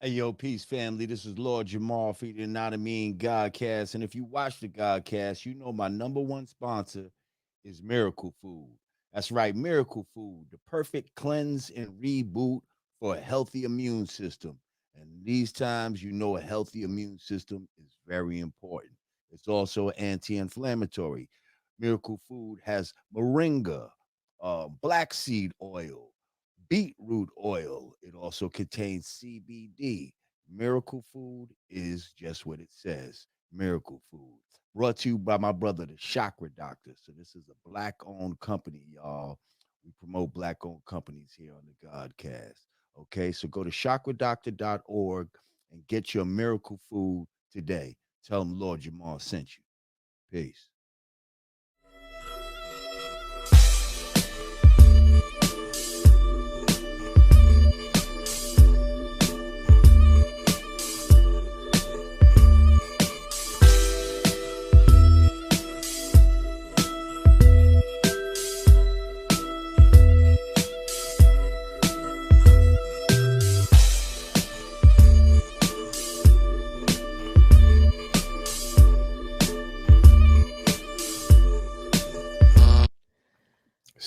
Hey, yo, peace, family. This is Lord Jamar for the Yanadameen Godcast. And if you watch the Godcast, you know my number one sponsor is Miracle Food. That's right, Miracle Food, the perfect cleanse and reboot for a healthy immune system. And these times, you know, a healthy immune system is very important. It's also anti inflammatory. Miracle Food has Moringa, black seed oil, beet root oil. It also contains CBD. Miracle Food is just what it says. Miracle Food. Brought to you by my brother, the Chakra Doctor. So this is a black-owned company, y'all. We promote black-owned companies here on the Godcast. Okay, so go to chakradoctor.org and get your Miracle Food today. Tell them Lord Jamal sent you. Peace.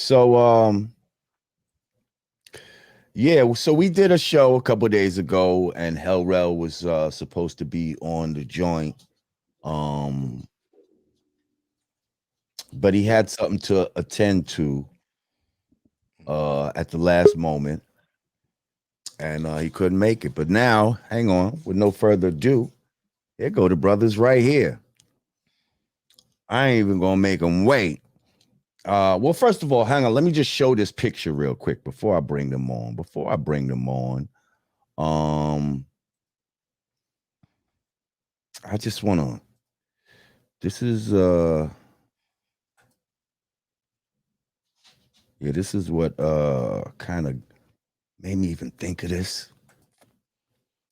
So yeah, so we did a show a couple days ago, and Rell was supposed to be on the joint, um, but he had something to attend to at the last moment, and he couldn't make it. But now, hang on, with no further ado, here go the brothers right here. I ain't even gonna make them wait. Well, first of all, hang on. Let me just show this picture real quick before I bring them on. Um, I just wanna. This is yeah, this is what kind of made me even think of this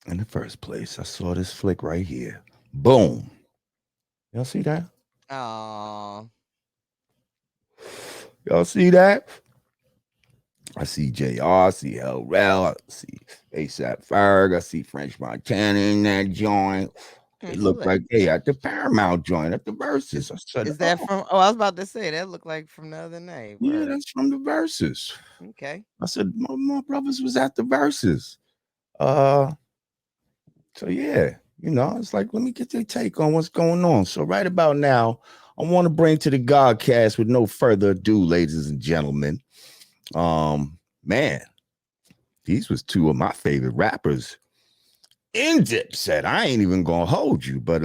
in the first place. I saw this flick right here. Boom. Y'all see that? Oh, Y'all see that? I see JR, I see Rell, I see ASAP Ferg, I see French Montana in that joint. It who looked that? like they at the Paramount joint at the Versus. I said, Is that oh, from? Oh, I was about to say that looked like from the other night. yeah, Word. that's from the Versus. Okay. I said, my brothers was at the Versus. Uh, so yeah, you know, it's like, let me get their take on what's going on. So right about now, I want to bring to the Godcast with no further ado, ladies and gentlemen. Man, these was two of my favorite rappers in Dipset. I ain't even gonna hold you, but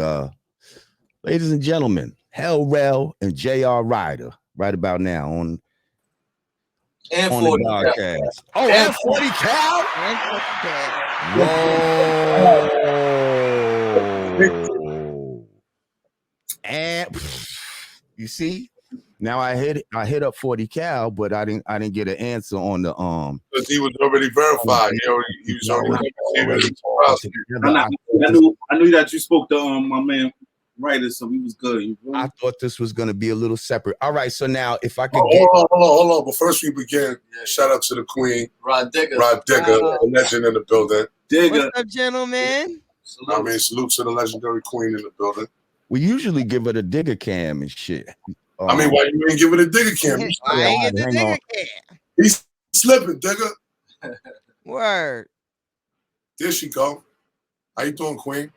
ladies and gentlemen, Rell and JR Ryder, right about now And on the 40 cal. Godcast. Oh, and 40 Cal? And 40 cal. Whoa. And you see, now I hit up 40 Cal, but I didn't get an answer on the Because he was already verified. He was already I knew that you spoke to my man Ryder, so he was good. I thought this was gonna be a little separate. All right, so now if I could hold on. But first we begin, shout out to the Queen, Rod Digger, the legend in the building. What's up, gentlemen? Salute to the legendary Queen in the building. we usually give it a digger cam and shit. I mean, why you ain't giving a digger cam? I ain't get the digger cam. He's slipping, digger. Word. There she go. How you doing, Queen?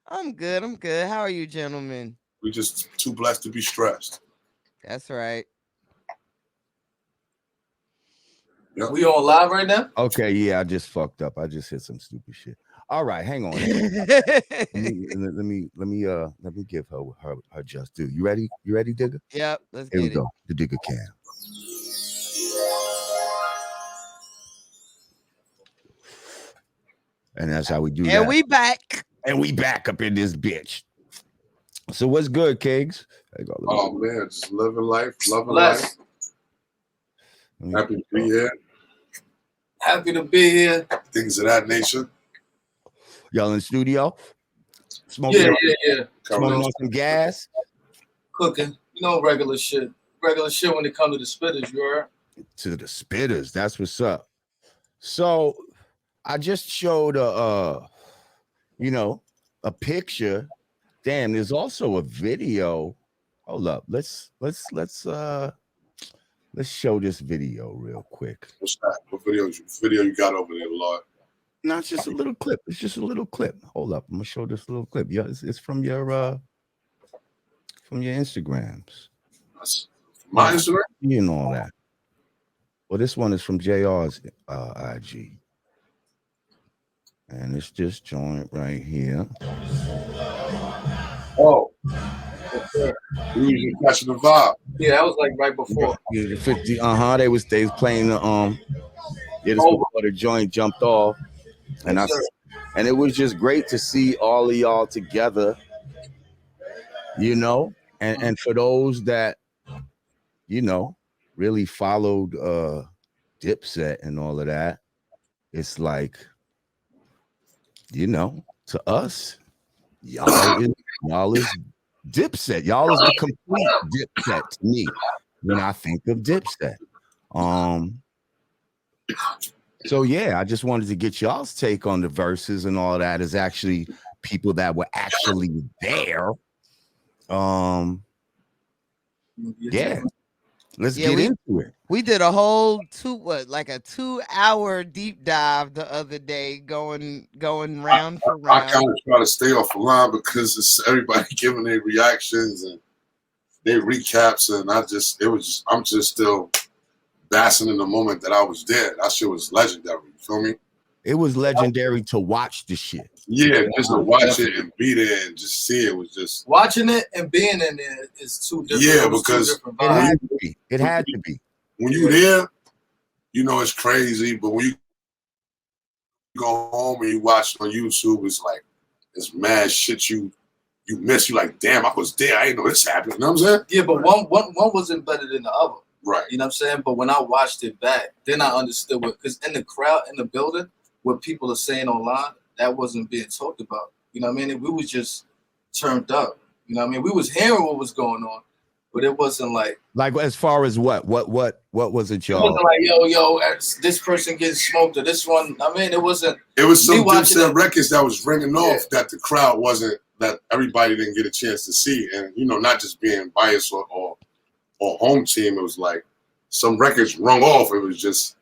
I'm good. How are you, gentlemen? We just too blessed to be stressed. That's right. Yep. We on live right now? Okay, yeah, I just fucked up. I just hit some stupid shit. All right, hang on. let me give her just due. You ready? You ready, digger? Yep, let's Here get we go. The digger cam. And that's how we do that. And we back. And we back up in this bitch. So what's good, Kigs? Oh man, just living life, loving life. Happy to be here. Happy to be here. Things of that nature. Y'all in the studio? Smoking Yeah. Smoking on some gas? Cooking. You know, regular shit. Regular shit when it comes to the spitters, you heard? To the spitters. That's what's up. So I just showed you know, a picture. Damn, there's also a video. Hold up. Let's show this video real quick. What's that? What video you got over there, Lord? No, it's just a little clip. It's just a little clip. Hold up. I'm gonna show this little clip. Yeah, it's from your Instagrams. That's my Instagram? You know all that. Well, this one is from JR's IG. And it's this joint right here. Oh. Okay. We were just catching the vibe. Yeah, that was like right before. Yeah, the 50, they was playing the this before the joint jumped off. And and it was just great to see all of y'all together, you know, and for those that, you know, really followed Dipset and all of that, it's like, you know, to us, y'all is Dipset. Y'all is the complete Dipset to me when I think of Dipset. So yeah, I just wanted to get y'all's take on the verses and all that. Is actually people that were actually there. Yeah. Let's get into it. We did a whole 2-hour deep dive the other day, going round for round. I kind of try to stay off the line because it's everybody giving their reactions and their recaps, and I'm just still basking in the moment that I was there. That shit was legendary. You feel me? It was legendary to watch the shit. Yeah, just to watch it and be there and just see it was just watching it and being in there is two different. Yeah, because it had to be. When you're there, you know it's crazy. But when you go home and you watch it on YouTube, it's like it's mad shit you miss. You like, damn, I was there. I didn't know this happened. You know what I'm saying? Yeah, but one wasn't better than the other. Right. You know what I'm saying? But when I watched it back, then I understood what, because in the crowd, in the building, what people are saying online, that wasn't being talked about. You know what I mean? We was just turned up. You know what I mean? We was hearing what was going on, but it wasn't like as far as what was it, y'all? It wasn't like, yo, this person getting smoked or this one. I mean, it wasn't. It was some Dipset records that was ringing off that the crowd wasn't, that everybody didn't get a chance to see. And, you know, not just being biased or home team, it was like some records rung off. It was just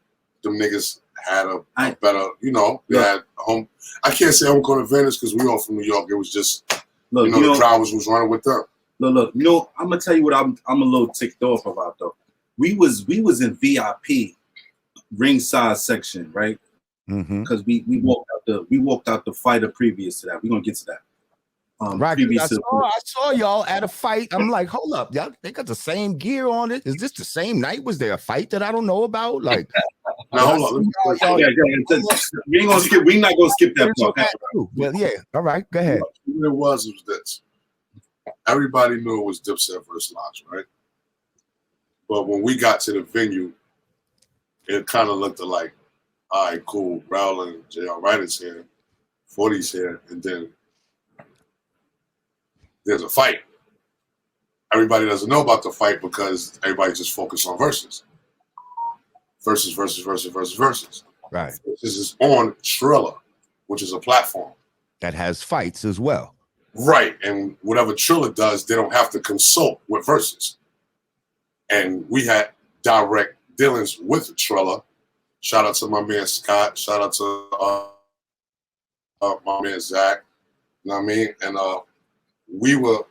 them niggas had a better, you know, they had home. I can't say home court advantage because we all from New York. It was just, the crowd was running with them. Look, you know, I'm gonna tell you what I'm a little ticked off about though. We was in VIP ringside section, right? Because we walked out the fighter previous to that. We're gonna get to that. Right. I saw y'all at a fight. I'm like, hold up, y'all. They got the same gear on it. Is this the same night? Was there a fight that I don't know about? Like, no, hold on. We ain't gonna skip. We're not gonna skip that part. Well, yeah. All right, go ahead. What it was this. Everybody knew it was Dipset versus Lodge, right? But when we got to the venue, it kind of looked like, all right, cool. Rell and JR Writer's here, 40's here, and then there's a fight. Everybody doesn't know about the fight because everybody just focused on verses. Versus. Right. This is on Triller, which is a platform that has fights as well. Right. And whatever Triller does, they don't have to consult with verses. And we had direct dealings with Triller. Shout out to my man Scott. Shout out to my man Zach. You know what I mean? And we were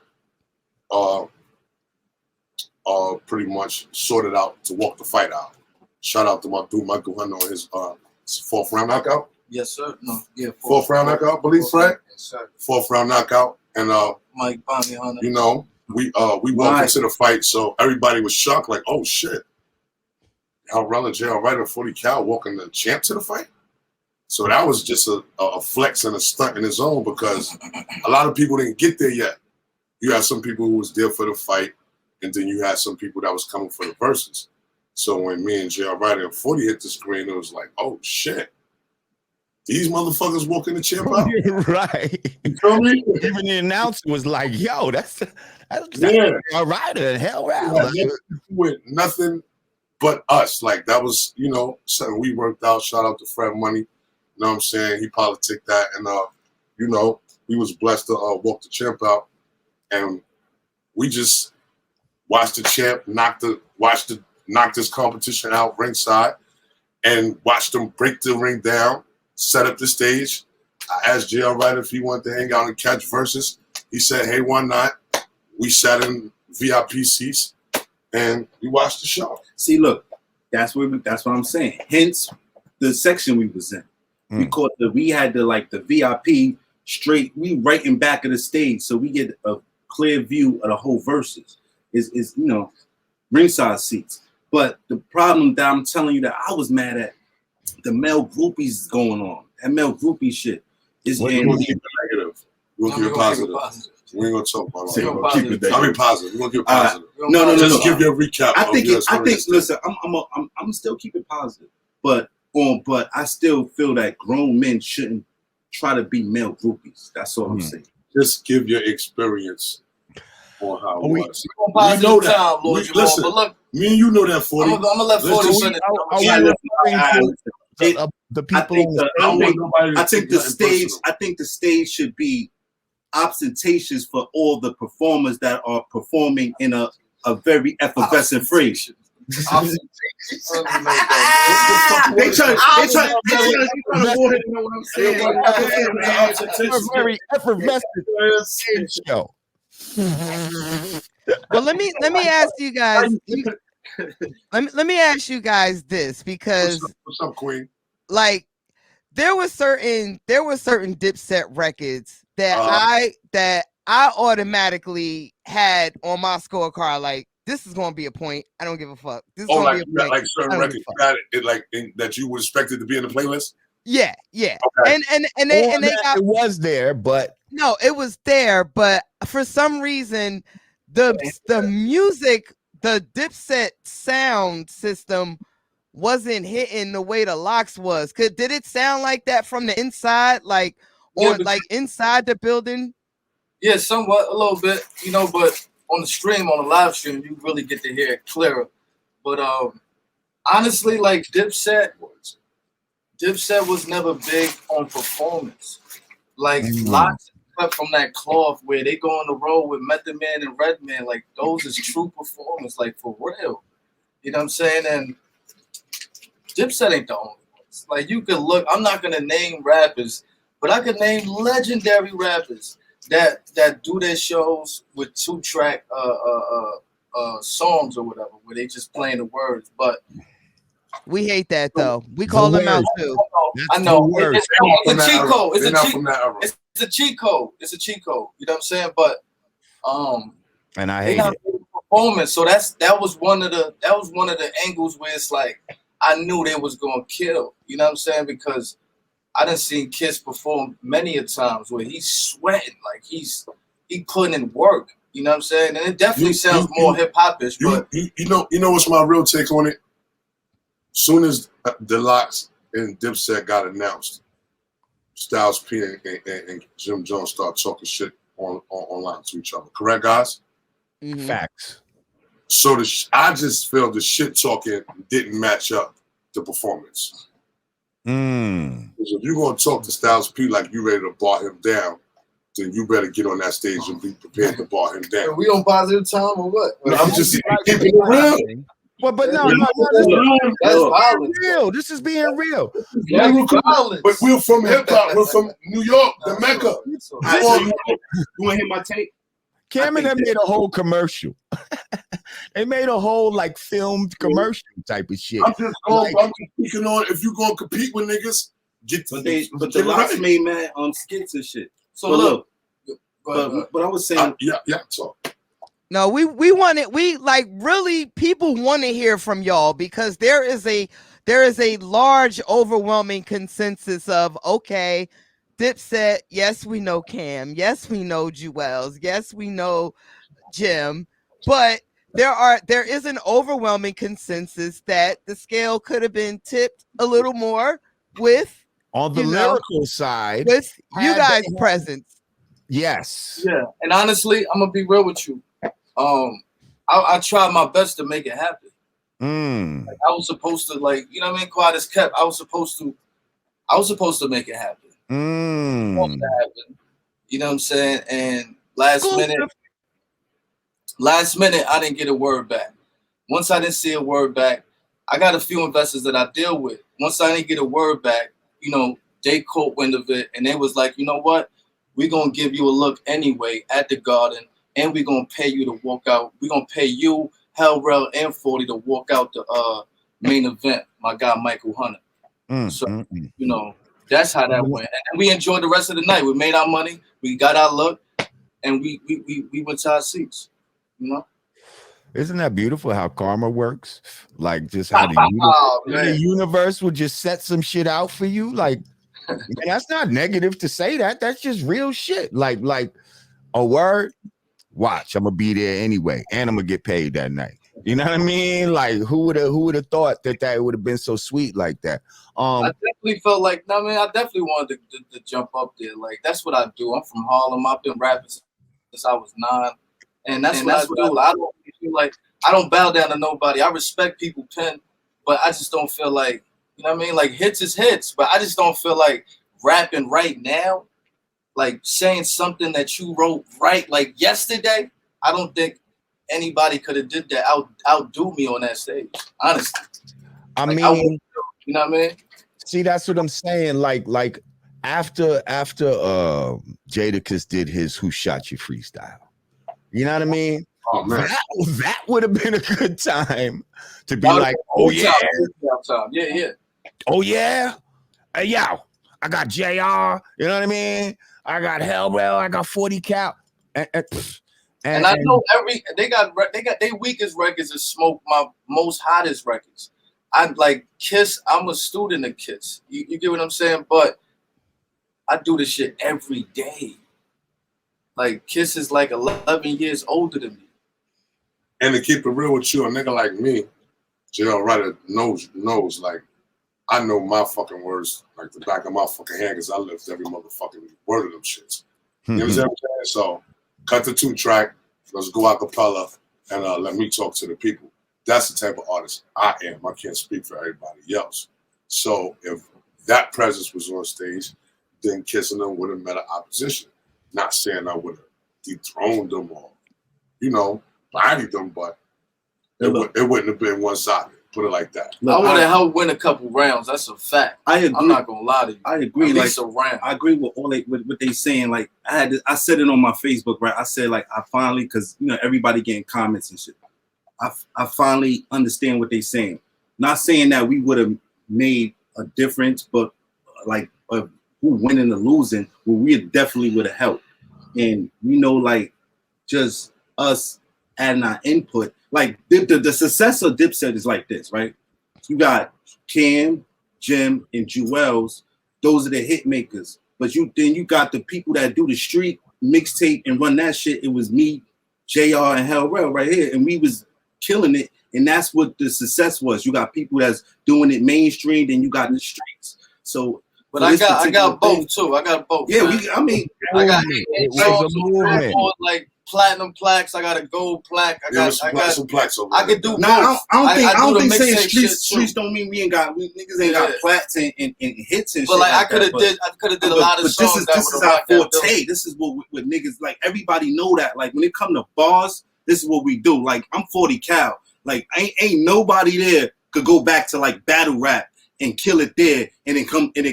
pretty much sorted out to walk the fight out. Shout out to my dude Michael Hunter on his fourth round knockout. Yes, sir. No, yeah, fourth round knockout, believe, Fred? Yes, sir. Fourth round knockout. And Mike Bounty Hunter. You know, we walked into the fight, so everybody was shocked, like, oh shit. How Rell and JR Writer 40 Cal walking the champ to the fight? So that was just a flex and a stunt in his own because a lot of people didn't get there yet. You had some people who was there for the fight, and then you had some people that was coming for the verses. So when me and JR Writer and 40 hit the screen, it was like, oh shit. These motherfuckers walking the champ out. Right. You feel me? Even the announcer was like, yo, that's JR Writer and hell Rell. With nothing but us. Like that was, you know, something we worked out. Shout out to Fred Money. You know what I'm saying? He politicked that. And you know, we was blessed to walk the champ out, and we just watched the champ knock this competition out ringside, and watched them break the ring down, set up the stage. I asked JR Wright if he wanted to hang out and catch verses. He said, "Hey, why not?" We sat in VIP seats and we watched the show. See, look, that's what I'm saying. Hence the section we was in. We had the VIP straight. We right in back of the stage, so we get a clear view of the whole verses. Is ringside seats. But the problem that I'm telling you that I was mad at, the male groupies going on. That male groupie shit is negative. We'll keep it positive. We ain't gonna talk about that. Keep it there. I mean positive. We're gonna keep it positive. No. Just give you a recap. I think. Listen, I'm still keep it positive, but I still feel that grown men shouldn't try to be male groupies. That's all I'm saying. Just give your experience on how it was. We know that. Listen, but look, me and you know that 40. I'm gonna let 40 finish. The people. I think the stage should be ostentatious for all the performers that are performing in a very effervescent phrase. They try to avoid it, you know what I'm saying? Very effervescent show. Well, let me ask you guys. Let me ask you guys this, because what's up, Queen? Like there were certain Dipset records that I automatically had on my scorecard. Like, this is gonna be a point. I don't give a fuck. This is gonna be a point. Like certain records that you would expect it to be in the playlist. Yeah. Okay. And they got, it was there, but no, it was there, but for some reason the music, the Dipset sound system wasn't hitting the way the locks was. Did it sound like that from the inside, like inside the building? Yeah, somewhat, a little bit, but on the stream, on the live stream, you really get to hear it clearer. But honestly, like Dipset was never big on performance. Like lots cut from that cloth where they go on the road with Method Man and Redman, like those is true performance, like for real. You know what I'm saying? And Dipset ain't the only ones. Like you could look, I'm not gonna name rappers, but I could name legendary rappers that do their shows with 2-track songs or whatever, where they just playing the words. But we hate that though. We call them out too. I know. It's a cheat code. It's a cheat code. It's a cheat code. You know what I'm saying? But and I hate it. Performance. So that was one of the angles where it's like I knew they was gonna kill. You know what I'm saying? Because I done seen Kiss perform many a times where he's sweating, like he putting in work. You know what I'm saying? And it definitely sounds more hip hopish. But you know what's my real take on it? Soon as the Locks and Dipset got announced, Styles P and Jim Jones start talking shit online to each other. Correct, guys? Mm-hmm. Facts. So I just feel the shit talking didn't match up the performance. Because if you're gonna talk to Styles P like you ready to bar him down, then you better get on that stage and be prepared to bar him down. Are we on positive time or what? I'm just keeping it real. Well, but no, that's real. This is being real. But we're from hip hop. We're from New York, the Mecca. You want to hear my take? Cameron have made a whole commercial. They made a whole like filmed commercial type of shit. I'm just speaking on if you're gonna compete with niggas, but the Locks made mad on skits and shit. So look, but I was saying, talk. No, we want it. We like really people want to hear from y'all because there is a large, overwhelming consensus of okay, Dipset. Yes, we know Cam. Yes, we know Jewels. Yes, we know Jim. But there is an overwhelming consensus that the scale could have been tipped a little more with on the lyrical side with you guys' presence. Yes. Yeah, and honestly, I'm gonna be real with you. I tried my best to make it happen. Like, I was supposed to, like, you know what I mean? Quiet as kept. I was supposed to make it happen. supposed to happen. You know what I'm saying? And last minute, I didn't get a word back. Once I didn't see a word back, I got a few investors that I deal with. Once I didn't get a word back, you know, they caught wind of it, and they was like, you know what? We're going to give you a look anyway at the garden, and we're going to pay you to walk out. We're going to pay you, Rell, and 40 to walk out the main event, my guy Michael Hunter. You know, that's how that went. And we enjoyed the rest of the night. We made our money. We got our look, and we went to our seats, you know? Isn't that beautiful how karma works? Like just how the universe will just set some shit out for you. Like, man, that's not negative to say that. That's just real shit. Like a word. Watch, I'm gonna be there anyway, and I'm gonna get paid that night. You know what I mean? Like, who would have thought that would have been so sweet like that? I definitely felt like, I definitely wanted to jump up there. Like, that's what I do. I'm from Harlem. I've been rapping since I was 9, and that's what I do. I don't feel like I don't bow down to nobody. I respect people pen, but I just don't feel like, you know what I mean? Like, hits is hits, but I just don't feel like rapping right now, like saying something that you wrote right like yesterday. I don't think anybody could have did that outdo me on that stage, honestly. I mean, you know what I mean? See, that's what I'm saying. Like after Jadakiss did his "Who Shot You" freestyle, you know what I mean? Oh man, that would have been a good time to be like, oh yeah, yeah. Oh yeah, hey yo, I got JR. You know what I mean? I got Rell. I got 40 cal. And I know they got their weakest records is Smoke, my most hottest records. I like Kiss. I'm a student of Kiss. You get what I'm saying? But I do this shit every day. Like Kiss is like 11 years older than me. And to keep it real with you, a nigga like me, JR Ryder knows like I know my fucking words like the back of my fucking hand because I lived every motherfucking word of them shits. You know what I'm saying? So cut the 2-track, let's go a cappella, and let me talk to the people. That's the type of artist I am. I can't speak for everybody else. So if that presence was on stage, then Kissing them would have met an opposition. Not saying I would have dethroned them or, you know, bodied them, but it wouldn't have been one-sided. Put it like that. Look, I would have helped win a couple rounds. That's a fact. I agree. I'm not gonna lie to you. I agree. At like least a round. I agree with all with what they saying. Like I said it on my Facebook, right? I said like I finally, because you know everybody getting comments and shit. I finally understand what they saying. Not saying that we would have made a difference, but like who winning or losing, well, we definitely would have helped. And you know, like just us adding our input. Like the success of Dipset is like this, right? You got Cam, Jim, and Jewels. Those are the hit makers. But then you got the people that do the street mixtape and run that shit. It was me, JR, and Rell right here, and we was killing it. And that's what the success was. You got people that's doing it mainstream, then you got the streets. So, but I got both too. I got both. Yeah, man. I got like platinum plaques. I got a gold plaque. I got some plaques over I could do. No, I don't think saying streets don't mean we niggas ain't got plaques and hits and but shit. like I could have did a lot of songs. This is our forte. This is what niggas like. Everybody know that. Like when it come to bars, this is what we do. Like I'm 40 cal. Like ain't nobody there could go back to like battle rap and kill it there, and then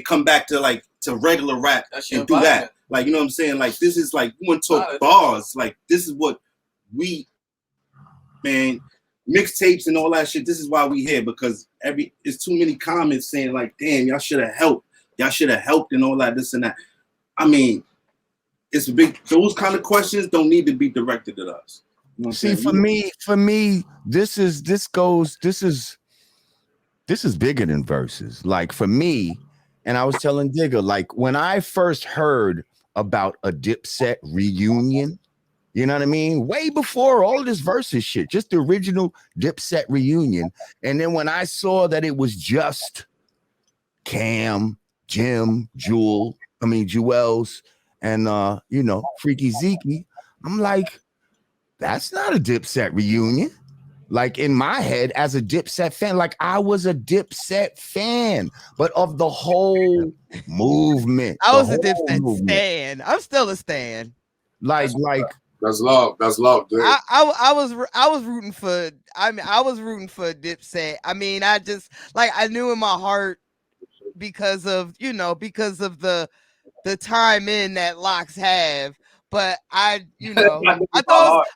come back to like to regular rap and do that. Like, you know what I'm saying? Like, this is like, we want to talk bars. Like, this is what we, man, mixtapes and all that shit. This is why we here, because it's too many comments saying like, damn, y'all should have helped. Y'all should have helped and all that, this and that. I mean, it's big. Those kind of questions don't need to be directed at us. You know See, for me, this is bigger than verses. Like for me, and I was telling Digga, like when I first heard about a Dipset reunion, you know what I mean? Way before all of this versus shit, just the original Dipset reunion. And then when I saw that it was just Cam, Jim, Jewels, and Freaky Zeke, I'm like, that's not a Dipset reunion. Like in my head, as a Dipset fan, like I was a Dipset fan, but of the whole movement. I was a the whole Dipset movement. stan. I'm still a stan. Like That's love. That's love, dude. I was rooting for. I mean, I was rooting for Dipset. I mean, I just like I knew in my heart because of because of the time in that locks have. But I thought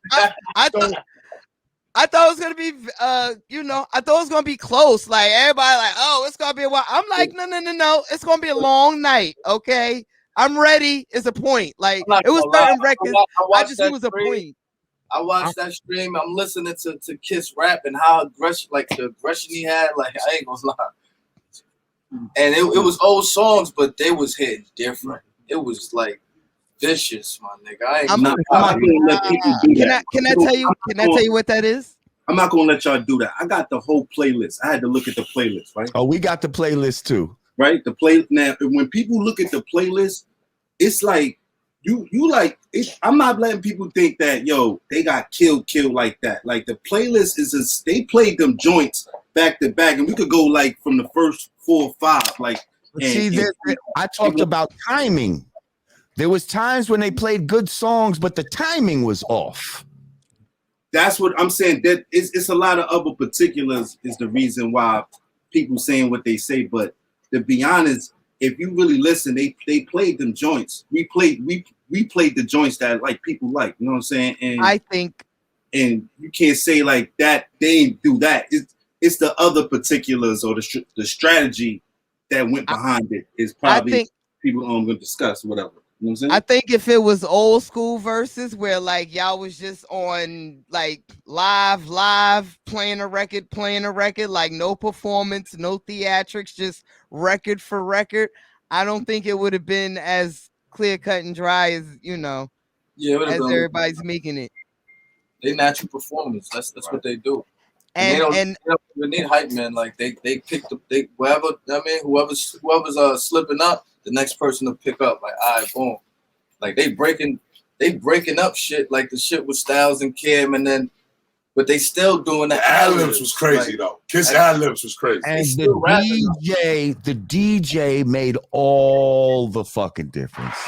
I thought it was gonna be I thought it was gonna be close. Like everybody like, oh, it's gonna be a while. I'm like, no. It's gonna be a long night. Okay. I'm ready. Is a point. Like it was certain records. I just knew it was a point. I watched that stream. I'm listening to Kiss rap and how aggressive, like the aggression he had. Like I ain't gonna lie. And it was old songs, but they was hitting different. It was like vicious, my nigga. I'm not gonna let people do that. Can I tell you what that is? I'm not gonna let y'all do that. I got the whole playlist. I had to look at the playlist, right? Oh, we got the playlist too. Right? The play now. When people look at the playlist, it's like you like. I'm not letting people think that they got killed like that. Like the playlist is they played them joints back to back, and we could go like from the first 4 or 5. Like, I talked about timing. There was times when they played good songs, but the timing was off. That's what I'm saying. That it's a lot of other particulars is the reason why people saying what they say. But to be honest, if you really listen, they played them joints. We played the joints that like people like. You know what I'm saying? And I think, and you can't say like that. They didn't do that. It's the other particulars or the strategy that went behind it. Is probably people going to discuss whatever. You know what I'm saying? I think if it was old school verses where like y'all was just on like live playing a record, like no performance, no theatrics, just record for record, I don't think it would have been as clear cut and dry as as everybody's making it. They natural performance. That's right. What they do. And they don't need hype man. Like they picked up whoever's slipping up, the next person to pick up. Like all right, boom. Like they breaking up shit. Like the shit with Styles and Kim, and then but they still doing the ad-libs was crazy though. Kiss ad-libs was crazy. And the DJ made all the fucking difference.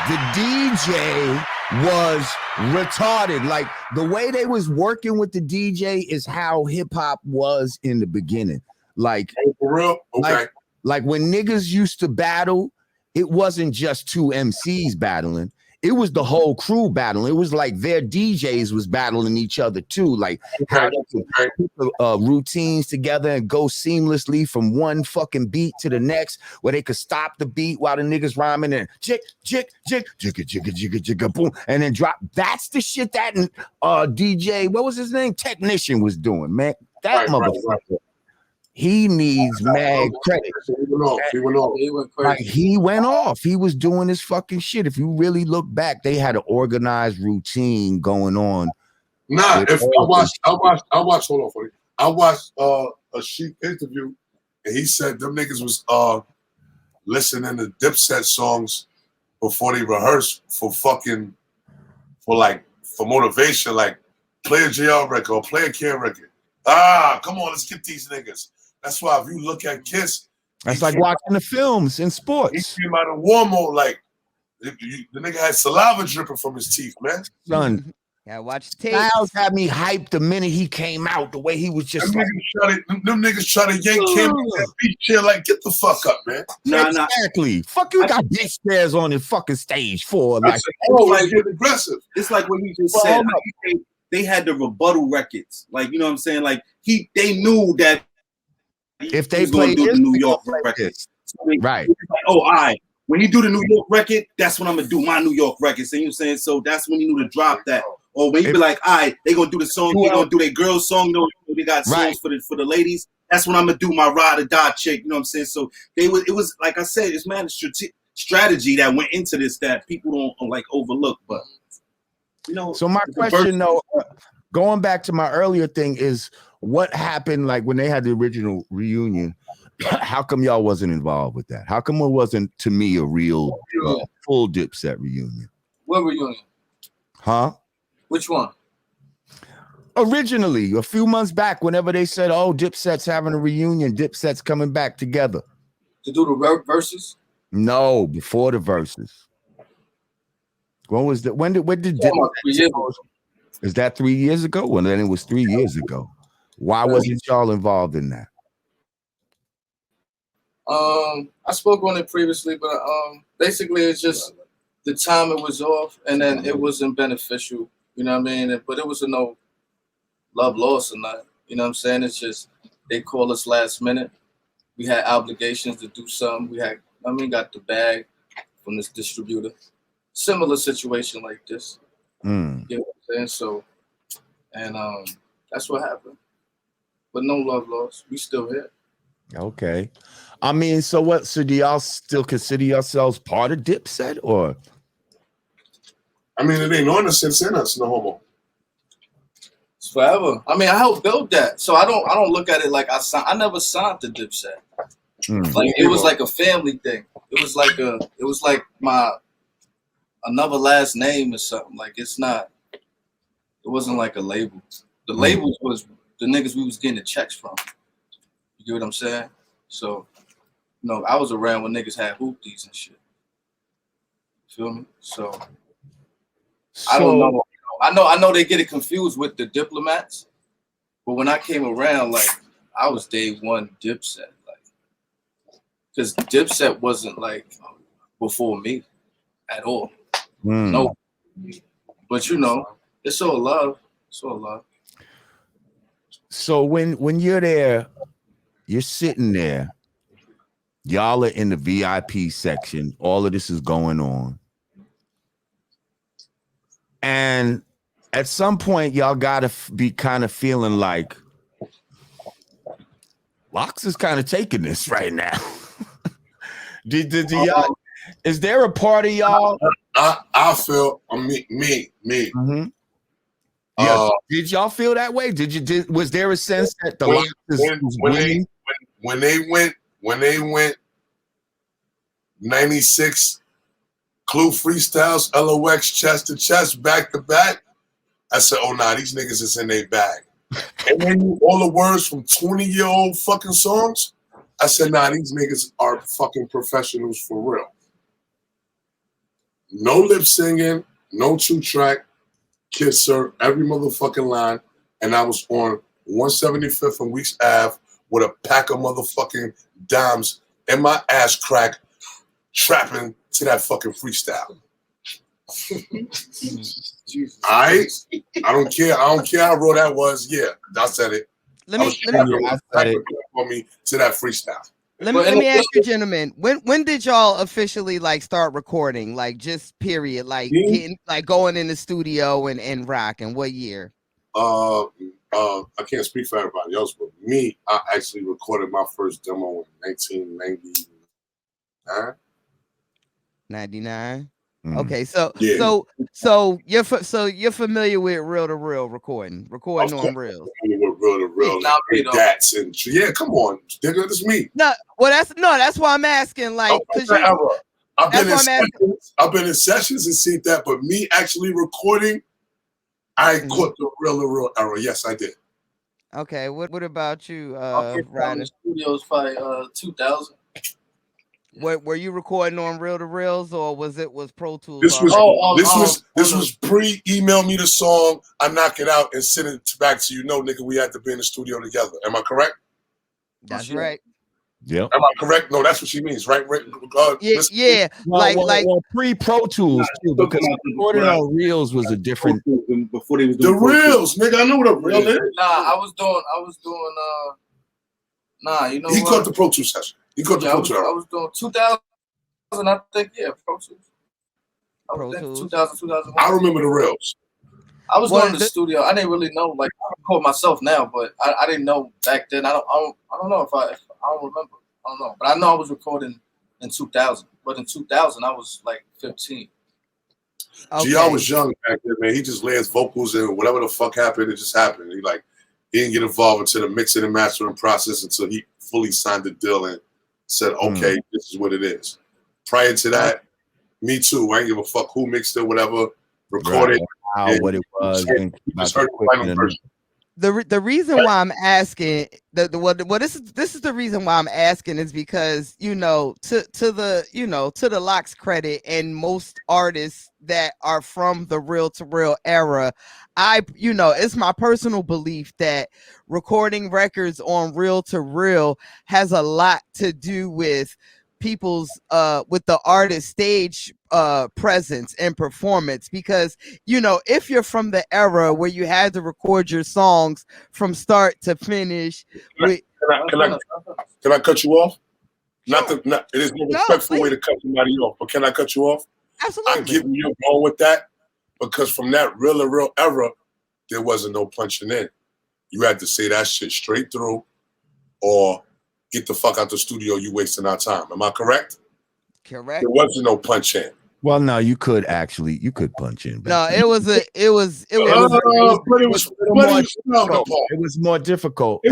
The DJ was retarded. Like the way they was working with the DJ is how hip hop was in the beginning. Like for real, okay. Like when niggas used to battle, it wasn't just 2 MCs battling. It was the whole crew battling. It was like their DJs was battling each other too. Like how they could put the routines together and go seamlessly from one fucking beat to the next, where they could stop the beat while the niggas rhyming and jick, jick, jick, jigga, jigga, jigga, jigga, boom, and then drop. That's the shit that DJ, what was his name? Technician was doing, man. That motherfucker. Right. He needs mad credit. He went off. He went off. He was doing his fucking shit. If you really look back, they had an organized routine going on. Nah, if I watched. Hold on for you. I watched a Sheik interview, and he said them niggas was listening to Dipset songs before they rehearsed for motivation, like play a JR record or play a Kim record. Come on, let's get these niggas. That's why if you look at Kiss, that's like watching the films in sports. He came out of war mode like the nigga had saliva dripping from his teeth, man. Son, yeah, watch tape. Styles had me hyped the minute he came out. The way he was just them niggas try to yank Kim in that beach chair. Like, get the fuck up, man. Exactly. Fuck you got beach chairs on the fucking stage for like. Get aggressive. It's like what you just said. They had the rebuttal records, like you know what I'm saying. Like they knew that if they played the New York records, so right? Like, oh, all right. When he do the New York record, that's when I'm gonna do my New York records. You know what I'm saying? So that's when you knew to drop that. Or when you be like, all right, they gonna do the song, they gonna do their girls song. You know, they got songs for the ladies. That's when I'm gonna do my ride or die chick. You know what I'm saying? So it was like I said, it's man strategy that went into this that people don't like overlook, but. So my question though, going back to my earlier thing is what happened like when they had the original reunion, how come y'all wasn't involved with that? How come it wasn't to me a real full Dipset reunion? What reunion? Huh? Which one? Originally, a few months back, whenever they said, "Oh, Dipset's having a reunion, Dipset's coming back together." To do the verses? No, before the verses. When was that? When did Talking about 3 years ago. Is that 3 years ago? Well, then it was 3 years ago. Why wasn't y'all involved in that? I spoke on it previously, but basically it's just the timing was off, and then it wasn't beneficial. You know what I mean? But it was no love loss or nothing. You know what I'm saying? It's just they called us last minute. We had obligations to do something. Got the bag from this distributor. Similar situation like this. You know what I'm saying? So, and that's what happened. But no love lost. We still here. Okay. I mean, so what? So do y'all still consider yourselves part of Dipset, or? I mean, it ain't on us, it's in us, no homo. It's forever. I mean, I helped build that, so I don't look at it like I never signed to Dipset. Like it was like a family thing. It was like my another last name or something. Like it wasn't like a label. The labels was the niggas we was getting the checks from. You get what I'm saying? So, I was around when niggas had hoopties and shit. Feel me? So I don't know. I know they get it confused with the Diplomats, but when I came around, like I was day one Dipset, like because Dipset wasn't like before me at all. No, but it's all love. It's all love. So when you're there, you're sitting there, y'all are in the VIP section. All of this is going on. And at some point, y'all got to be kind of feeling like Lox is kind of taking this right now. Did y'all, is there a part of y'all? I feel, me. Mm-hmm. Yes. Did y'all feel that way? Was there a sense that the Lox was winning? When they went 96 Clue freestyles, LOX chest to chest, back to back, I said, oh nah, these niggas is in their bag. And then all the words from 20-year-old fucking songs, I said, nah, these niggas are fucking professionals for real. No lip singing, no 2-track, kisser, every motherfucking line, and I was on 175th and Weeks Ave with a pack of motherfucking dimes in my ass crack, trapping to that fucking freestyle. I don't care how raw that was. Yeah, I said it. Let me for me to that freestyle. Let me ask you, gentlemen, when did y'all officially like start recording? Like just period, like getting like going in the studio and rocking? What year? I can't speak for everybody else, but me, I actually recorded my first demo in 1999. 99. Mm. Okay, so you're familiar with reel to reel recording on reels. With reel to reel, that's and yeah, come on, nigga, this me. That's why I'm asking, like, because I've been in sessions and seen that, but me actually recording, I caught the reel to reel era. Yes, I did. Okay, what about you, Ryan? Studios by 2000. Were you recording on reel to reels, or was Pro Tools? This was pre-email me the song. I knock it out and send it back to you. No, nigga, we had to be in the studio together. Am I correct? That's right. Yeah. Am I correct? No, that's what she means, right? Yeah. Well, pre-Pro Tools too, because recording on reels was a different. Before they was doing the reels, nigga. I know what a reel is. Nah, I was doing. You know. He caught the Pro Tools session. He caught the Pro Tools. I was doing 2000. I think Pro Tools. Pro Tools. 2001. I remember the reels. I was going to the studio. I didn't really know. Like I record myself now, but I didn't know back then. I don't know if I don't remember. I don't know, but I know I was recording in 2000. But in 2000, I was like 15. Okay. GR was young back then, man. He just laid his vocals and whatever the fuck happened, it just happened. He didn't get involved into the mixing and mastering process until he fully signed the deal and said, okay, this is what it is. Prior to that, me too. I didn't give a fuck who mixed it, whatever, recorded. Right. What it was. Just heard the final version. the reason why I'm asking this is the reason why I'm asking is because to the Locks credit and most artists that are from the Reel to Reel era, it's my personal belief that recording records on Reel to Reel has a lot to do with people's with the artist stage presence and performance, because if you're from the era where you had to record your songs from start to finish Can I cut you off? Sure. It is no respectful way to cut somebody off, but can I cut you off? Absolutely. I give you wrong with that, because from that Reel to Reel era, there wasn't no punching in. You had to say that shit straight through, or get the fuck out the studio. You wasting our time. Am I correct? Correct. There wasn't no punch in. Well, no, you could punch in. No, it was more difficult.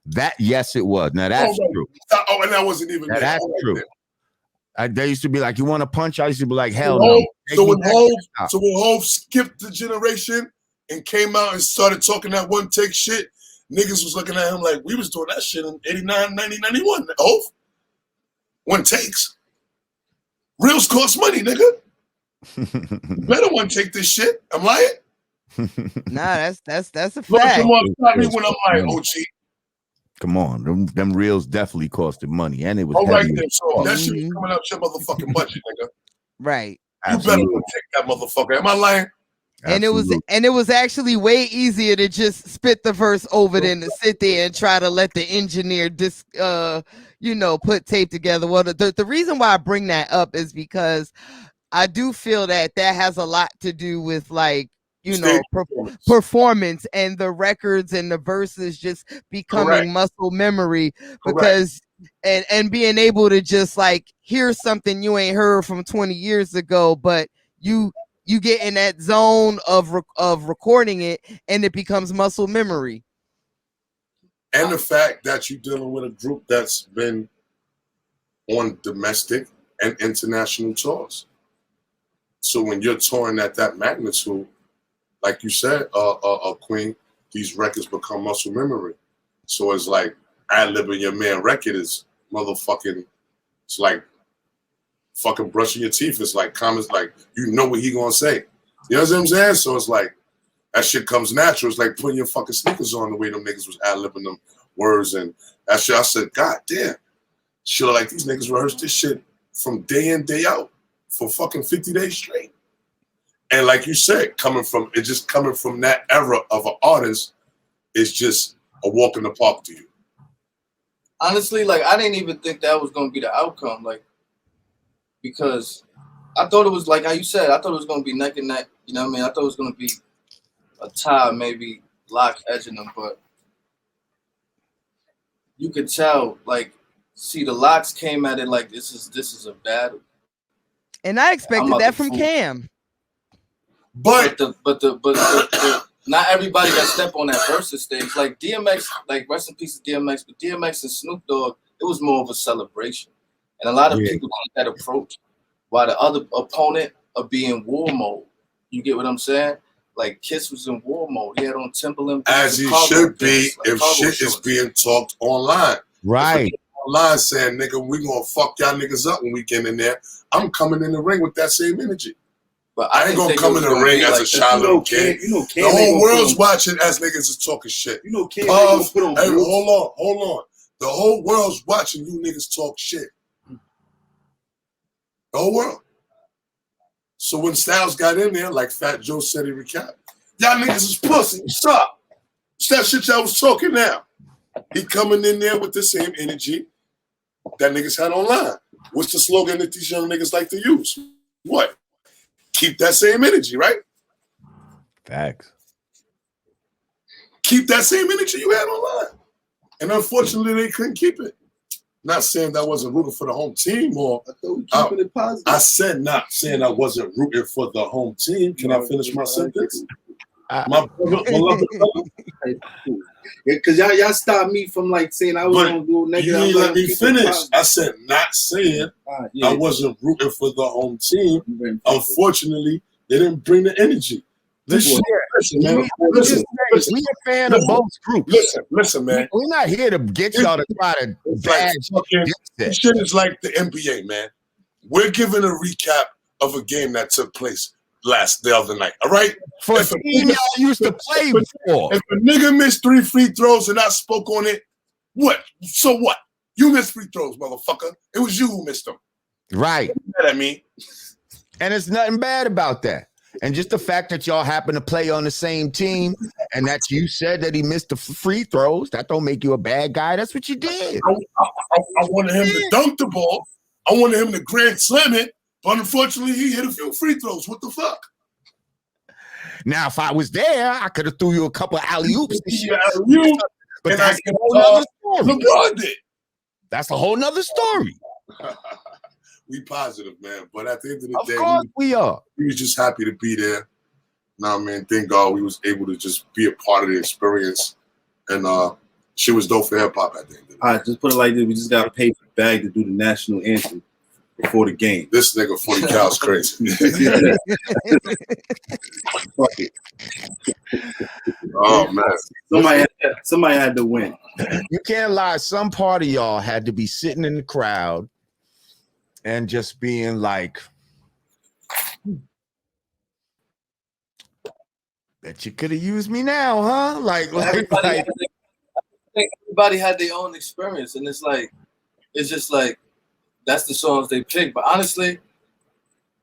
That, yes, it was. Now that's true. Oh, and that wasn't even that's true. They used to be like, "You want to punch?" I used to be like, "Hell no." So when Hov skipped the generation and came out and started talking that one take shit, niggas was looking at him like we was doing that shit in 89, 90, 91. Hov, one takes. Reels cost money, nigga. You better one take this shit. I'm lying. Nah, that's a fact. Stop me when I'm lying, OG. Come on, them reels definitely costed money, and it was all right then. So that shit was coming out your motherfucking budget, nigga. Right. You better take that motherfucker. Am I lying? Absolutely. And it was actually way easier to just spit the verse over than to sit there and try to let the engineer put tape together. Well, the reason why I bring that up is because I do feel that has a lot to do with performance and the records and the verses just becoming muscle memory, because and being able to just hear something you ain't heard from 20 years ago, but you get in that zone of recording it and it becomes muscle memory. And the fact that you're dealing with a group that's been on domestic and international tours. So when you're touring at that magnitude, like you said, Queen, these records become muscle memory. So it's like ad-libbing your man record is motherfucking, it's like fucking brushing your teeth. It's like comments, like you know what he gonna say. You know what I'm saying? So it's like that shit comes natural. It's like putting your fucking sneakers on, the way them niggas was ad-libbing them words and that shit. I said, God damn. Shit, like these niggas rehearsed this shit from day in, day out for fucking 50 days straight. And like you said, coming from that era of an artist is just a walk in the park to you. Honestly, I didn't even think that was gonna be the outcome, because I thought it was like how you said, I thought it was gonna be neck and neck, you know what I mean? I thought it was gonna be a tie, maybe Lock edging them, but you could tell, see, the Locks came at it like this is a battle. And I expected that from Cam. But not everybody got step on that versus stage. Like DMX, rest in peace to DMX, but DMX and Snoop Dogg, it was more of a celebration. And a lot of people took that approach, while the other opponent of being war mode. You get what I'm saying? Kiss was in war mode. He had on Timberland. As he should be if shit is being talked online. Right. Online saying, nigga, we gonna fuck y'all niggas up when we get in there. I'm coming in the ring with that same energy. But I ain't gonna come in the ring as a shy little kid. The whole world's watching as niggas is talking shit. Hold on. The whole world's watching you niggas talk shit. The whole world. So when Styles got in there, like Fat Joe said in recap, y'all niggas is pussy. What's up? It's that shit y'all was talking now. He coming in there with the same energy that niggas had online. What's the slogan that these young niggas like to use? What? Keep that same energy, right? Facts. Keep that same energy you had online. And unfortunately, they couldn't keep it. Not saying that I wasn't rooting for the home team, or I said not saying I wasn't rooting for the home team. Can I finish my sentence? Because y'all stopped me from saying I was gonna do negative. You didn't let me finish. I said not saying I wasn't rooting for the home team. Unfortunately, they didn't bring the energy. Listen, Let me just say, we a fan of both groups. Listen, man. We're not here to get y'all to try to bash this shit is like the NBA, man. We're giving a recap of a game that took place the other night. All right? For a team y'all used to play for. If a nigga missed 3 free throws and I spoke on it, what? So what? You missed free throws, motherfucker. It was you who missed them. Right. You know what I mean? And it's nothing bad about that. And just the fact that y'all happen to play on the same team and that you said that he missed the free throws, that don't make you a bad guy. That's what you did. I wanted him to dunk the ball. I wanted him to grand slam it. But unfortunately, he hit a few free throws. What the fuck? Now, if I was there, I could have threw you a couple of alley-oops. But that's a whole nother story. LeBron did. That's a whole nother story. We positive, man. But at the end of the day, of course we are. We was just happy to be there. Nah, man, thank God we was able to just be a part of the experience. And shit was dope for hip-hop at the end of the day. All right, just put it like this. We just got to pay for the bag to do the national anthem before the game. This nigga 40 Cal's crazy. Fuck it. Oh, man. Somebody had to win. You can't lie. Some part of y'all had to be sitting in the crowd and just being like, bet you could have used me now, huh? I think everybody had their own experience, and it's just like that's the songs they pick. But honestly,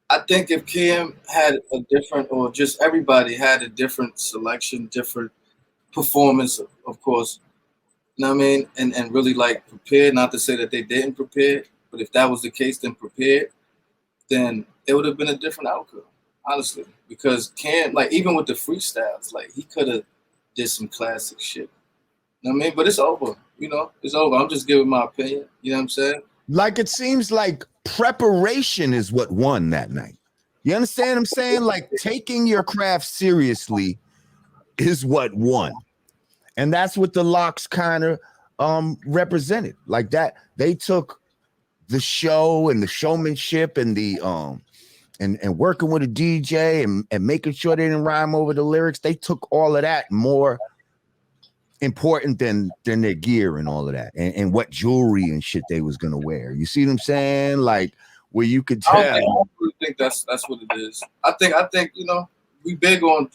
I think if Kim had a different, or just everybody had a different selection, different performance, of course, you know what I mean, and really like prepared. Not to say that they didn't prepare, but if that was the case, then prepared, then it would have been a different outcome, honestly. Because Cam, like even with the freestyles, like he could have did some classic shit. You know what I mean? But it's over. You know, it's over. I'm just giving my opinion. You know what I'm saying? Like it seems like preparation is what won that night. You understand what I'm saying? Like taking your craft seriously is what won. And that's what the Locks kind of represented. Like that, they took the show and the showmanship and the and working with a DJ and making sure they didn't rhyme over the lyrics. They took all of that more important than their gear and all of that and what jewelry and shit they was gonna wear. You see what I'm saying? Like where you could tell. I really think that's what it is. I think you know we big on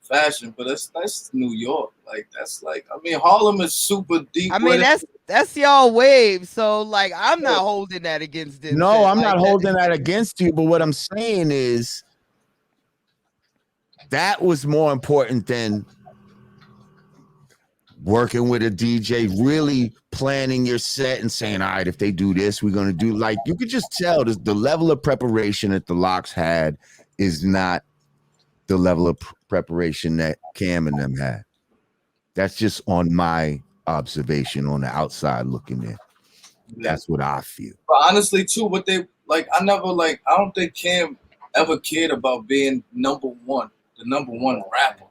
fashion, but that's New York. Like that's like I mean Harlem is super deep. I mean that's y'all wave. So like I'm not holding that against them. No, I'm not holding that against you. But what I'm saying is that was more important than working with a DJ, really planning your set and saying, all right, if they do this, we're going to do like, you could just tell the level of preparation that the Locks had is not the level of preparation that Cam and them had. That's just on my observation on the outside looking in. That's what I feel. But honestly, too, what they like, I don't think Cam ever cared about being the number one rapper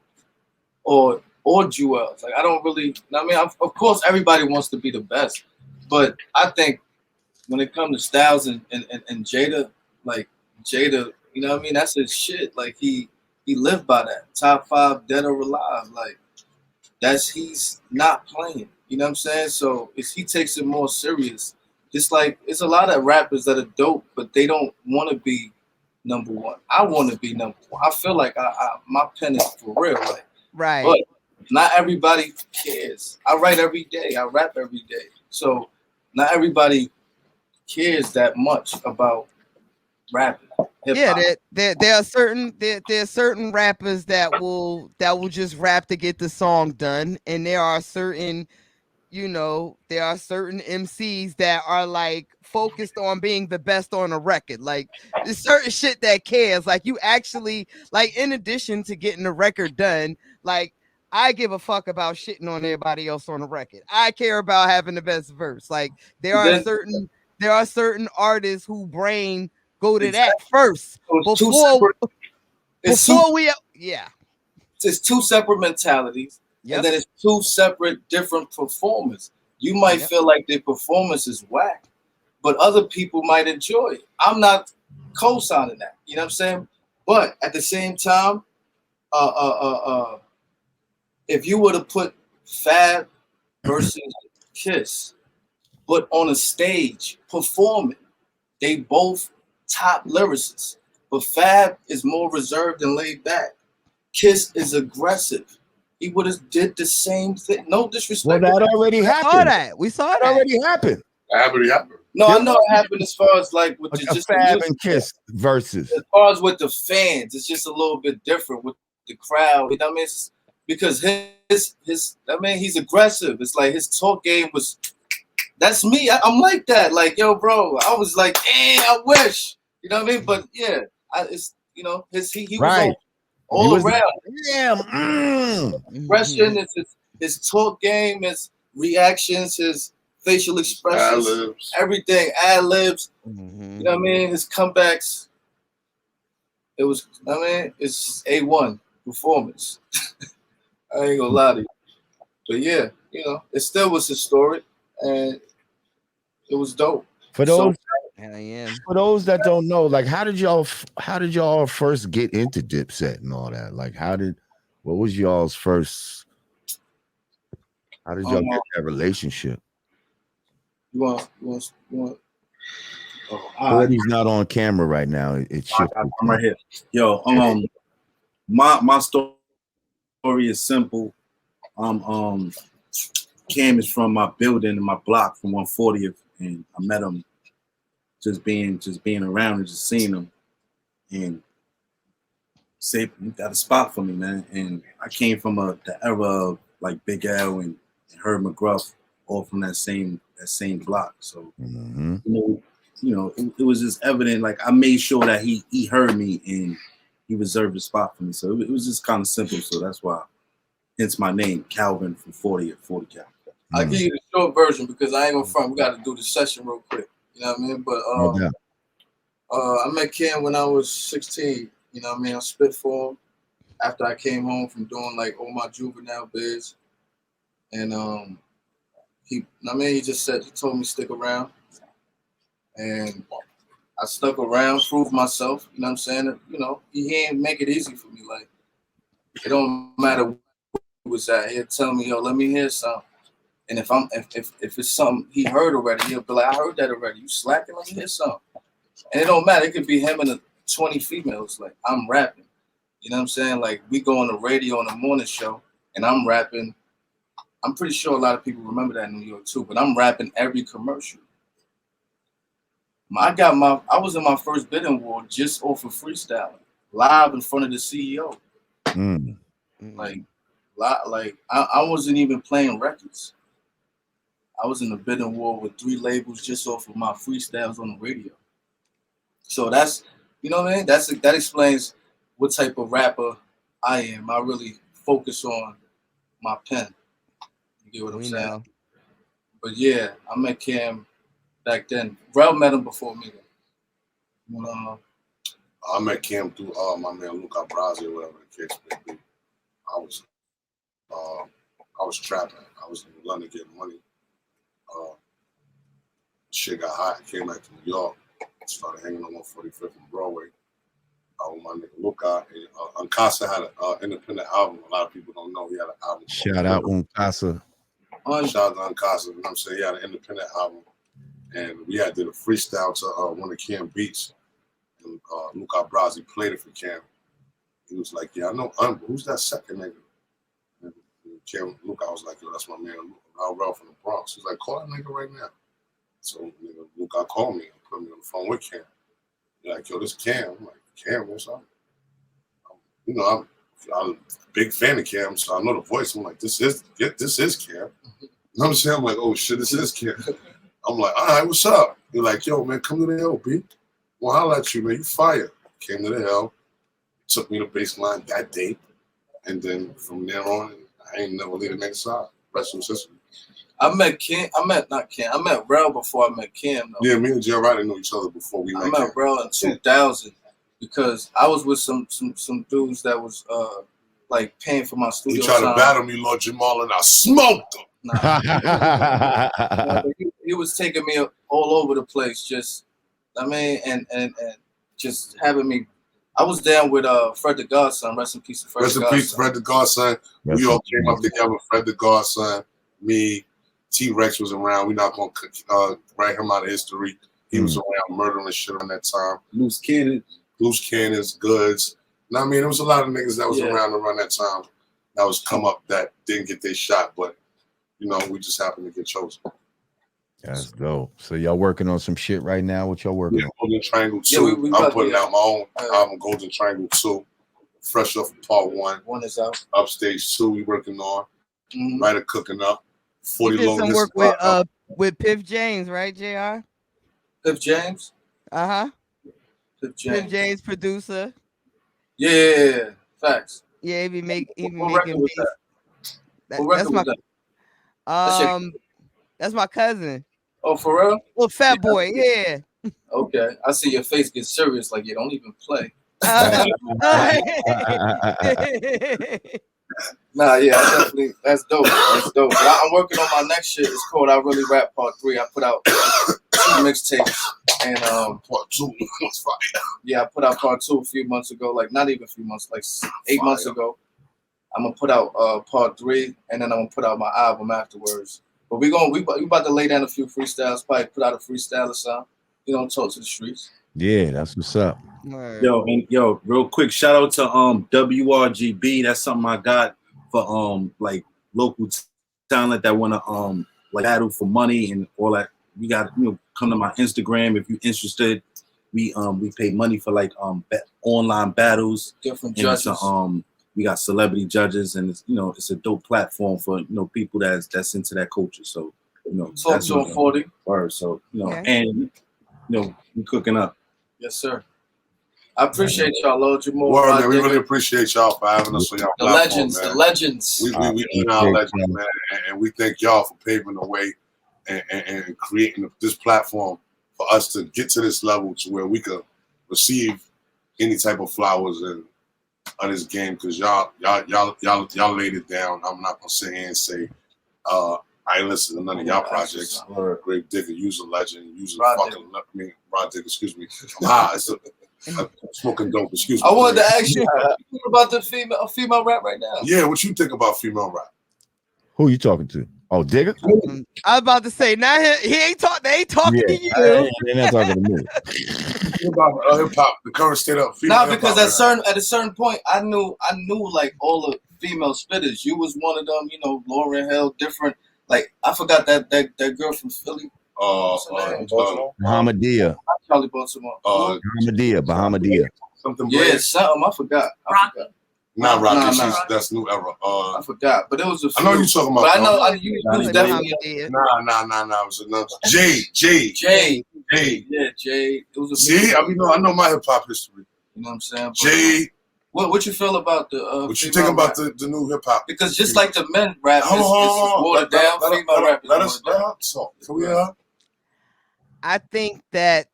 or Jewels. Like I don't really. I mean, of course, everybody wants to be the best, but I think when it comes to Styles and Jada, like Jada, you know what I mean? That's his shit. Like he lived by that. Top 5 dead or alive. Like he's not playing. You know what I'm saying? So he takes it more serious. Just like it's a lot of rappers that are dope, but they don't want to be number one. I want to be number one. I feel like my pen is for real. Like right. But not everybody cares. I write every day. I rap every day. So not everybody cares that much about rapping. Hip-hop. Yeah, there are certain rappers that will just rap to get the song done, and there are certain MCs that are like focused on being the best on a record. Like there's certain shit that cares. Like you actually like in addition to getting the record done, like I give a fuck about shitting on everybody else on the record. I care about having the best verse. Like there are certain artists who brain go to that first before it's two separate mentalities. Yep. And then it's two separate different performers. You might feel like their performance is whack, but other people might enjoy it. I'm not co-signing that. You know what I'm saying? But at the same time, if you were to put Fab versus Kiss, but on a stage performing, they both top lyricists. But Fab is more reserved and laid back. Kiss is aggressive. He would have did the same thing. No disrespect. Well, that already happened. We saw That that. already happened. That already happened. No, I know it happened as far as like with A just Fab the and Kiss versus. as far as with the fans, it's just a little bit different with the crowd. You know what I mean? It's because his I mean, he's aggressive. It's like his talk game was. That's me. I'm like that. Like, yo, bro. I was like, I wish. You know what I mean? But yeah, it's he was Right. all around. Damn. Expression, his talk game, his reactions, his facial expressions, Ad-libs. everything, ad-libs. Mhm. You know what I mean? His comebacks. It's A1 performance. I ain't gonna lie to you. But yeah, it still was historic and it was dope. For those Hell yeah. for those that don't know, like how did y'all first get into Dipset and all that? Like what was y'all's first? How did y'all get that relationship? You want? He's not on camera right now. It's I'm right here. Yo, my story is simple. Cam is from my building in my block from 140th, and I met him just being around and just seeing him, and say you got a spot for me, man. And I came from the era of like Big L and Herb McGruff, all from that same block. So it was just evident. Like I made sure that he heard me and he reserved a spot for me. So it was just kind of simple. So that's why, hence my name, Calvin from 40 Cal. I'll give you the short version because I ain't gonna front. We got to do the session real quick. You know what I mean? But I met Ken when I was 16. You know what I mean? I spit for him after I came home from doing like all my juvenile bids, and he told me stick around, and I stuck around, proved myself. You know what I'm saying? He ain't make it easy for me. Like it don't matter who was at. He'll tell me, yo, let me hear something. And if it's something he heard already, he'll be like, I heard that already. You slacking? Let me hear something. And it don't matter. It could be him and 20 females. Like I'm rapping. You know what I'm saying? Like we go on the radio on the morning show, and I'm rapping. I'm pretty sure a lot of people remember that in New York too. But I'm rapping every commercial. I was in my first bidding war just off of freestyling, live in front of the CEO. Like I wasn't even playing records. I was in a bidding war with 3 labels just off of my freestyles on the radio. So that's, you know what I mean? That explains what type of rapper I am. I really focus on my pen. You get what I'm saying? Know. But yeah, I met Cam back then. Rell met him before me. I met Cam through my man Luca Brasi or whatever the case may be. I was trapping. I was in London getting money. Shit got hot. Came back to New York. Started hanging on 145th and Broadway. With my nigga Luca. Uncasa had an independent album. A lot of people don't know he had an album. Shout out Uncasa. Shout out to Uncasa. You know what I'm saying? He had an independent album. And we had did a freestyle to one of Cam beats. And Luca Brasi played it for Cam. He was like, yeah, I know who's that second nigga? And Cam, Luca was like, yo, that's my man Rell from the Bronx. He's like, call that nigga right now. So Luca called me and put me on the phone with Cam. He's like, yo, this Cam. I'm like, Cam, what's up? I'm a big fan of Cam, so I know the voice. I'm like, this is Cam. You know what I'm saying? I'm like, oh shit, this is Cam. I'm like, all right, what's up? You're like, yo, man, come to the Hill, B. Well, holla at you, man. You fire. Came to the Hill, took me to baseline that day, and then from there on, I ain't never leave the next side. Rest of history. I met Rell before I met Cam. Though. Yeah, me and Joe Ryder knew each other before we met. I met Rell in 2000 because I was with some dudes that was like paying for my studio. He tried to battle me, Lord Jamar, and I smoked him. Nah. He was taking me all over the place, just and just having me. I was down with Fred the Godson. Rest in peace to Fred Rest the in Godson. peace, Fred the Godson. We all came up together. Fred the Godson, me, T-Rex was around. We're not going to write him out of history. He was around murdering shit around that time. Loose cannons, goods. I mean, there was a lot of niggas that was around that time that was come up that didn't get their shot, but you know, we just happened to get chosen. That's dope. So y'all working on some shit right now? What y'all working on? Golden Triangle 2. I'm putting out my own album, Golden Triangle 2. Fresh off of part 1. One is out. Upstage 2 we working on. Writer cooking up. 40 You did some longest work with Piff James, right, JR? Piff James? Uh-huh. Piff James producer. Yeah. Facts. Yeah, he be making beats. That's my that's my cousin. Oh, for real? Well, Fat Boy, yeah. Okay. I see your face get serious, like you don't even play. Nah, yeah, definitely. That's dope. That's dope. But I'm working on my next shit. It's called I Really Rap Part 3. I put out 2 mixtapes. And part 2 was fire. Yeah, I put out part 2 a few months ago. Like not even a few months, like 8 months ago. I'm gonna put out part 3, and then I'm gonna put out my album afterwards. But we about to lay down a few freestyles. Probably put out a freestyle or something. You know, talk to the streets. Yeah, that's what's up. Yo, real quick, shout out to WRGB. That's something I got for like local talent that wanna like battle for money and all that. We got, you know, come to my Instagram if you're interested. We pay money for like online battles. Different judges. We got celebrity judges, and it's, you know, it's a dope platform for, you know, people that's into that culture. So, you know, that's on 40. Word. So, you know, and you know, we cooking up. Yes, sir. I appreciate y'all, Lord Jamar. Word, man, we really appreciate y'all for having us on y'all platform, man. The legends. We our legends, man, and we thank y'all for paving the way and creating this platform for us to get to this level to where we could receive any type of flowers and of this game, because y'all laid it down. I'm not gonna sit here and say I ain't listen to none of y'all projects. Grave Digger, use a legend, use a fucking Rod Digger, excuse me. I'm high. I'm smoking dope, excuse me. I wanted to ask you about the female rap right now. Yeah, what you think about female rap? Who you talking to? Oh, Digger? I was about to say, now he ain't talking. They ain't talking to you. They're not talking to me. About hip hop, the current state of female. Nah, because at a certain point, I knew like all the female spitters. You was one of them, you know, Lauryn Hill, different. Like I forgot that girl from Philly. Bahamadia. Charlie Baltimore. Bahamadia. Something. Yeah, something. I forgot. Not Rocky. That's new era. I forgot, but it was a few. I know you're talking about. But I know you was definitely. Nah. It was another. Jay. Yeah, Jay. It was a See, I know my hip hop history. You know what I'm saying? Jay. What you feel about the? What you think about the new hip hop? Because just like the men rap, is watered down. Female rap is watered down. So yeah. I think that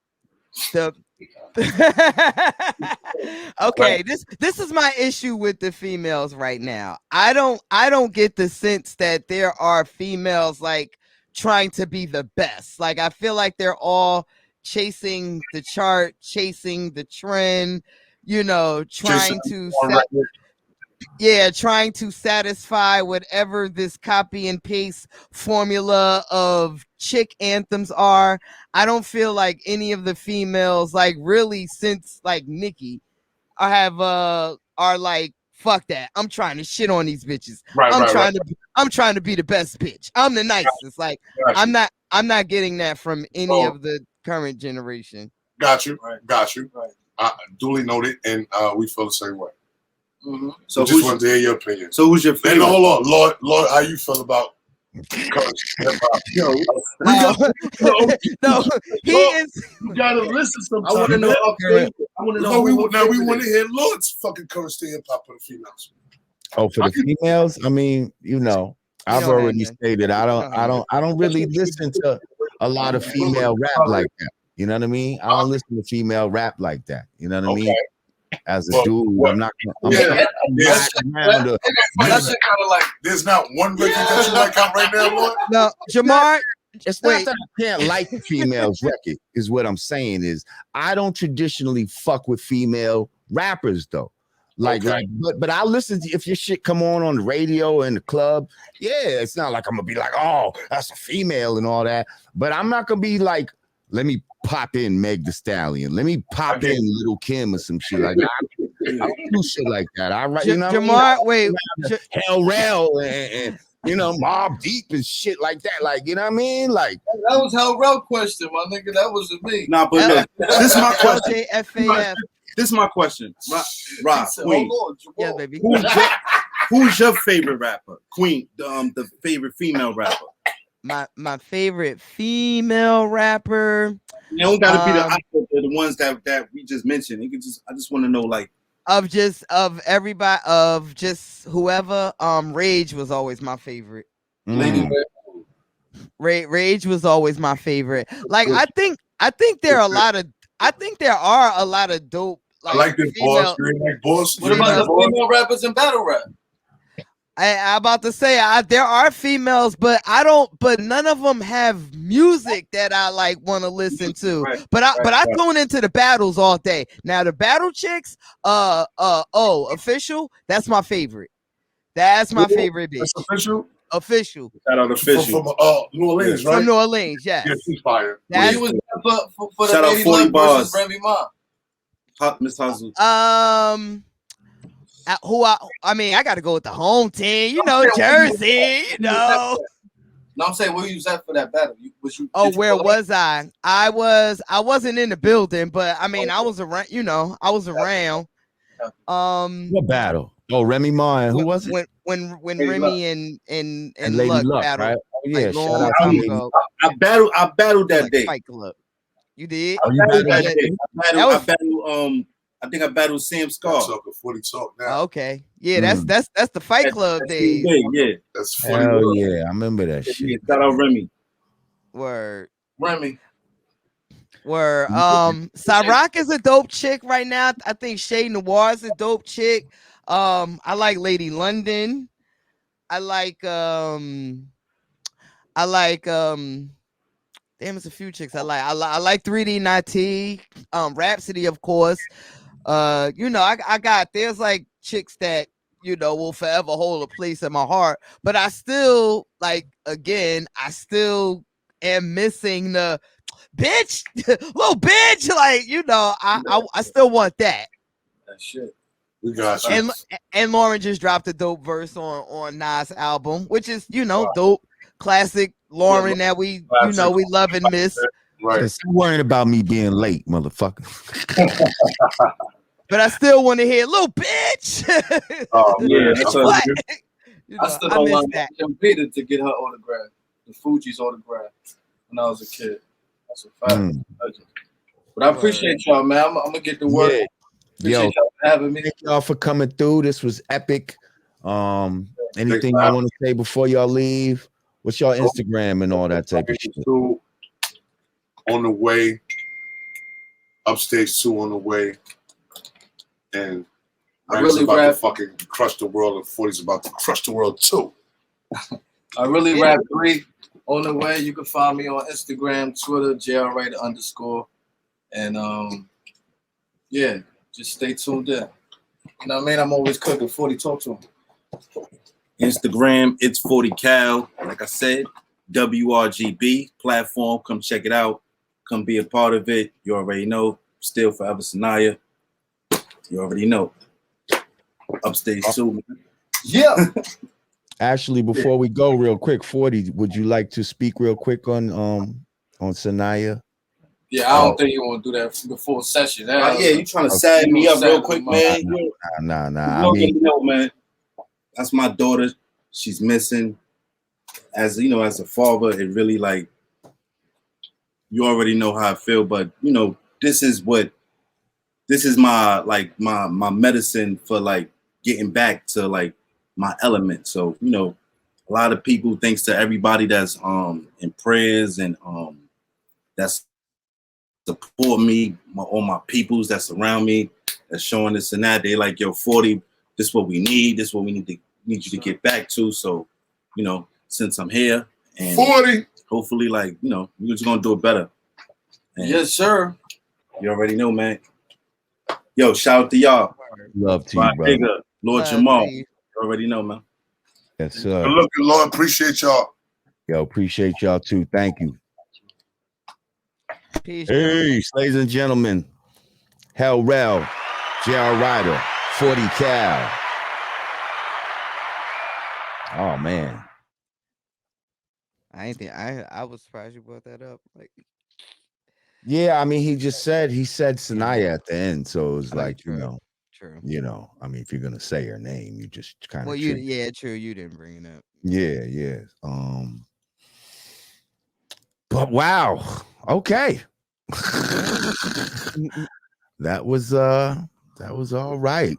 the. Okay, this is my issue with the females right now. I don't get the sense that there are females like trying to be the best. Like I feel like they're all chasing the chart, chasing the trend, you know, trying to satisfy whatever this copy and paste formula of chick anthems are. I don't feel like any of the females, like really since like Nicki, are like, fuck that. I'm trying to shit on these bitches. I'm trying to be the best bitch. I'm the nicest. Like I'm not getting that from any of the current generation. Got you. Duly noted, and we feel the same way. Mm-hmm. So just want to hear your opinion. So who's your favorite? And hold on, Lord, how you feel about Yo, no, he is. You gotta listen sometimes. I want to know our favorite. I want to know. We want to hear Lord's fucking current state hip hop for the females. Oh, for the females, I mean, you know, I've already stated I don't really listen to a lot of female rap like that. You know what I mean? I don't listen to female rap like that. You know what I mean? As a dude, I'm not. That's kind of like. There's not one record that you like out right now, Lord. No, Jamar. It's not that I can't like the females record. Is what I'm saying is I don't traditionally fuck with female rappers though. Like, but I listen to if your shit come on the radio in the club. Yeah, it's not like I'm gonna be like, oh, that's a female and all that. But I'm not gonna be like, let me pop in Meg the Stallion. Let me pop in Little Kim or some shit like that. I don't do shit like that. I write, you know, Jamar, wait, Hell Rell and you know, Mob Deep and shit like that. Like, you know what I mean? Like that was Hell Rell question, my nigga. That wasn't me. Nah, but look, this is my question. LJFAF. This is my question. Rob, Queen. Yeah, baby. Who's your favorite rapper? Queen, the favorite female rapper. My favorite female rapper. You don't gotta be the ones that we just mentioned. You can I just want to know, like, of everybody, of just whoever. Rage was always my favorite. Rage was always my favorite. Like, I think there are a lot of dope. Like, I like the boss. Boss. What about the female rappers in battle rap? I'm about to say there are females, but none of them have music that I like want to listen to. Right. But I tune into the battles all day. Now the battle chicks, Official, that's my favorite. That's my favorite bitch. That's Official. Shout out Official from New Orleans, right? From New Orleans, yes. Yeah, she's fire. He was for Shout the out Lady 40 Luck bars. versus Remy Ma. Miss Hazel. I mean, I got to go with the home team, you know, Jersey, you know. No, I'm saying where you was at for that battle. Where was I? I wasn't in the building, but I mean, I was around. You know, I was around. What battle? Oh, Remy Ma and who was it? When Remy and Lady Luck battled. Right? Oh, yeah, like, shout out to Lady Luck. I battled that day. Fight Club. You did? Oh, you battled that day? I think I battled Sam Scar. 40 talk now. Oh, okay. Yeah, that's the Fight Club days. Yeah. That's 40. Hell yeah, I remember that shit. Yeah, shout out Remy. Word. Remy. Cyrock is a dope chick right now. I think Shay Noir is a dope chick. I like Lady London. I like damn, it's a few chicks I like 3D Nati, Rhapsody, of course. You know, I got, there's like chicks that, you know, will forever hold a place in my heart, but I still, like, again, I still am missing the bitch, little bitch, like, you know, I still want that. That shit. We got you. And Lauren just dropped a dope verse on Nas' album, which is, you know, dope, classic Lauren that we, you know, we love and miss. Right. Stop worrying about me being late, motherfucker. But I still want to hear little bitch. Oh yeah, Bitch, what? You know, I stood on miss line that. with Peter to get her autograph, the Fuji's autograph, when I was a kid. That's a fact. But I appreciate y'all, man. I'm gonna get to work. Yeah. Yo, Y'all for having me. thank y'all for coming through. This was epic. Anything I want to say before y'all leave? What's y'all Instagram and all that type of shit? On the way, Upstage 2 on the way, and I Rand's really about rap. to fucking crush the world, and 40's about to crush the world too. I really rap 3 on the way. You can find me on Instagram, Twitter, JRWriter_. And yeah, just stay tuned in. You know what I mean? I'm always cooking. 40, talk to him. Instagram, it's 40 Cal. Like I said, WRGB platform. Come check it out. Come be a part of it. You already know. Still Forever Sanaya. You already know. Upstage 2. Yeah. Actually, before we go, real quick, 40, would you like to speak real quick on Sanaya? Yeah, I don't think you want to do that before session. Yeah, you trying to sad me up real quick, man. Nah. I mean, you know, man, that's my daughter. She's missing. As you know, as a father, it really, like, you already know how I feel, but you know, this is my, like, my medicine for, like, getting back to, like, my element. So, you know, a lot of people, thanks to everybody that's in prayers and that's support me, all my peoples that surround me, that's showing this and that. They like, yo, 40, this is what we need. This is what we need you to get back to. So, you know, since I'm here, and 40, hopefully, like, you know, we're just gonna do it better. And yes, sir. you already know, man. Yo, shout out to y'all. Love to My you, brother. nigga, Lord Love to Jamar. you. You already know, man. Yes, Good sir. looking, Lord. Appreciate y'all. Yo, appreciate y'all too. Thank you. Peace, gentlemen. Hey, ladies and gentlemen. Rell, JR Ryder, 40 Cal. Oh man. I was surprised you brought that up. Like, Yeah, I mean, he said Sanaya at the end, so it was like, true. I mean, if you're gonna say her name, you just kind Well, of true. You didn't bring it up. yeah. But wow, okay. that was all right.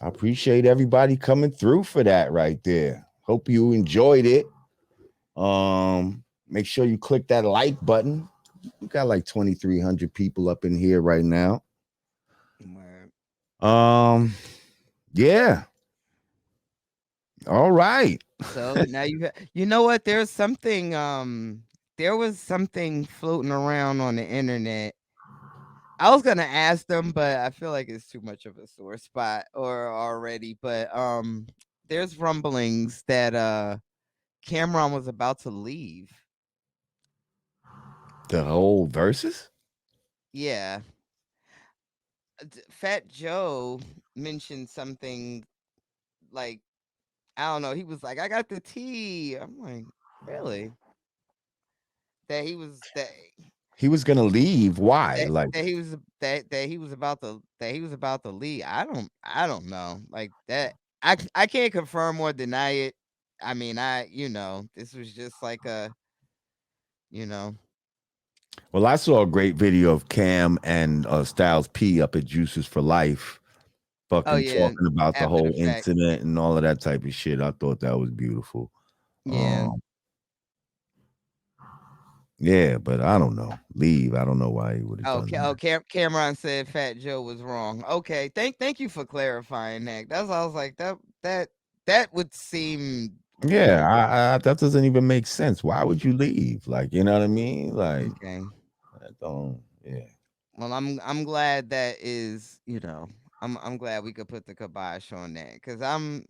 I appreciate everybody coming through for that right there. Hope you enjoyed it. Make sure you click that like button. We got like 2,300 people up in here right now. Yeah. All right. So now you know what? There was something floating around on the internet. I was gonna ask them, but I feel like it's too much of a sore spot or already. But there's rumblings that Cameron was about to leave. The whole verses? Yeah. Fat Joe mentioned something like, I don't know. He was like, "I got the tea." I'm like, really? That He was gonna leave. Why? Like, he was about to leave. I don't know. Like that. I can't confirm or deny it. I mean, this was just like well, I saw a great video of Cam and Styles P up at Juices for Life, oh fucking yeah, talking about the after the whole fact. incident and all of that type of shit. I thought that was beautiful. Yeah. Yeah, but I don't know. Leave. I don't know why he would have done that. Cameron said Fat Joe was wrong. Okay, thank you for clarifying that. That's why I was like that would seem Yeah, that doesn't even make sense. Why would you leave? Like, you know what I mean? Like, okay. that don't. Yeah. Well, I'm glad that is, I'm glad we could put the kibosh on that because I'm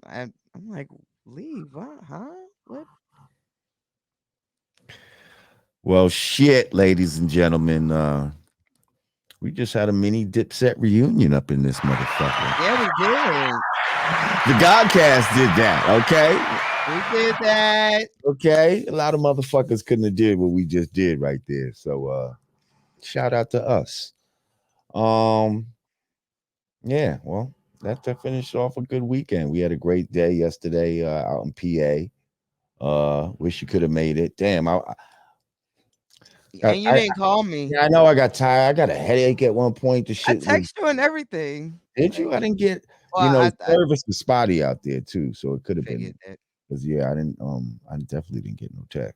like, leave, huh? What? Well, shit, ladies and gentlemen. We just had a mini Dipset reunion up in this motherfucker. Yeah, we did. The Godcast did that, okay? We did that. Okay. A lot of motherfuckers couldn't have did what we just did right there. So shout out to us. Yeah, well, that finished off a good weekend. We had a great day yesterday out in PA. Wish you could have made it. Damn, And you didn't call me. yeah, I know I got tired. I got a headache at one point. The I shit was. text you and everything. Did you? I didn't get. Well, I Service was spotty out there too, so it could have been. figured that. Because yeah, I definitely didn't get no text.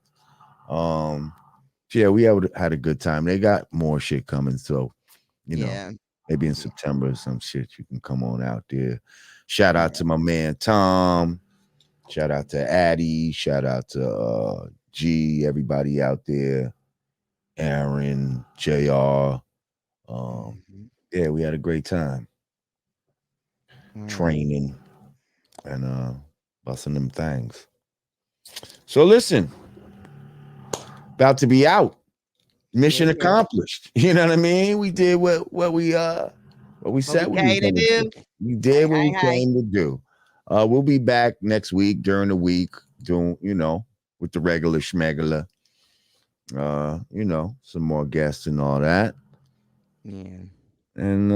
Yeah, we had a good time. They got more shit coming, so maybe in September or some shit you can come on out there. Shout out to my man Tom. Shout out to Addie. Shout out to G. Everybody out there. Aaron, JR. Yeah, we had a great time training and busting them things. So listen, about to be out. Mission accomplished. You know what I mean? We did what we said we was gonna do. We did what we came to do. We'll be back next week during the week doing, with the regular schmegula. Some more guests and all that. Yeah. And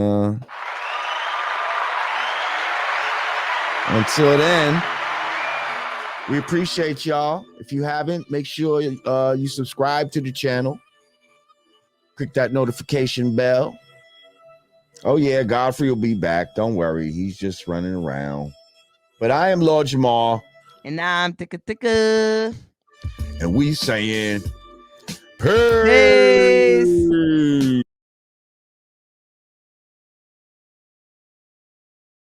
until then, we appreciate y'all. If you haven't, make sure you subscribe to the channel. Click that notification bell. Oh yeah, Godfrey will be back. Don't worry, he's just running around. But I am Lord Jamar. And I'm Ticka Ticka. And we saying, Hey.